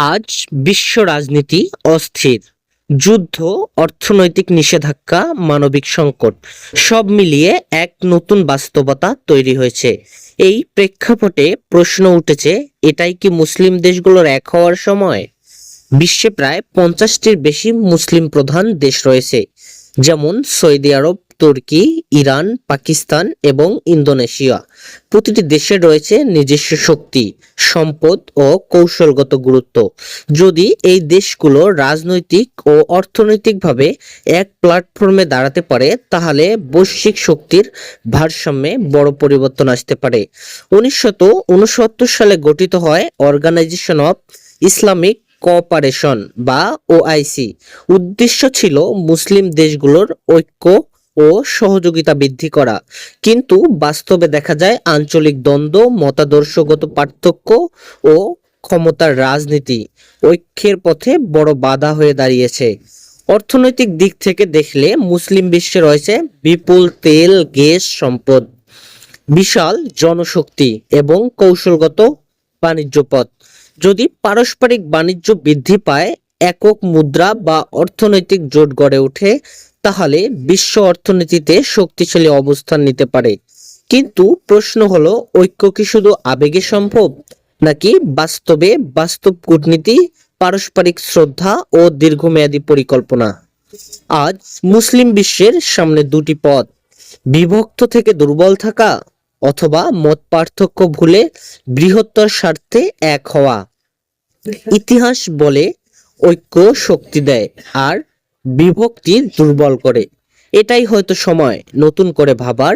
আজ বিশ্ব রাজনীতি অস্থির। যুদ্ধ, অর্থনৈতিক নিষেধাজ্ঞা, মানবিক সংকট সব মিলিয়ে এক নতুন বাস্তবতা তৈরি হয়েছে। এই প্রেক্ষাপটে প্রশ্ন উঠেছে, এটাই কি মুসলিম দেশগুলোর এক হওয়ার সময়? বিশ্বে প্রায় 50টির বেশি মুসলিম প্রধান দেশ রয়েছে, যেমন সৌদি আরব, তুর্কি, ইরান, পাকিস্তান এবং ইন্দোনেশিয়া। প্রতিটি দেশের রয়েছে নিজস্ব শক্তি, সম্পদ ও কৌশলগত গুরুত্ব। যদি এই দেশগুলো রাজনৈতিক ও অর্থনৈতিকভাবে এক প্ল্যাটফর্মে দাঁড়াতে পারে, তাহলে বৈশ্বিক শক্তির ভারসাম্যে বড় পরিবর্তন আসতে পারে। 1969 সালে গঠিত হয় অর্গানাইজেশন অফ ইসলামিক কোঅপারেশন বা ওআইসি। উদ্দেশ্য ছিল মুসলিম দেশগুলোর ঐক্য ও সহযোগিতা বৃদ্ধি করা। কিন্তু বাস্তবে দেখা যায় আঞ্চলিক দ্বন্দ্ব, মতাদর্শগত পার্থক্য ও ক্ষমতার রাজনীতি ঐক্যের পথে বড় বাধা হয়ে দাঁড়িয়েছে। অর্থনৈতিক দিক থেকে দেখলে মুসলিম বিশ্বে রয়েছে বিপুল তেল, গ্যাস সম্পদ, বিশাল জনশক্তি এবং কৌশলগত বাণিজ্য পথ। যদি পারস্পরিক বাণিজ্য বৃদ্ধি পায়, একক মুদ্রা বা অর্থনৈতিক জোট গড়ে ওঠে, তাহলে বিশ্ব অর্থনীতিতে শক্তিশালী অবস্থান নিতে পারে। কিন্তু প্রশ্ন হলো, ঐক্য কি শুধু আবেগে সম্ভব, নাকি বাস্তব কূটনীতি, পারস্পরিক শ্রদ্ধা ও দীর্ঘমেয়াদী পরিকল্পনা? আজ মুসলিম বিশ্বের সামনে দুটি পথ: বিভক্ত থেকে দুর্বল থাকা, অথবা মত পার্থক্য ভুলে বৃহত্তর স্বার্থে এক হওয়া। ইতিহাস বলে ঐক্য শক্তি দেয় আর বিভক্তি দুর্বল করে। এটাই হয়তো সময় নতুন করে ভাবার,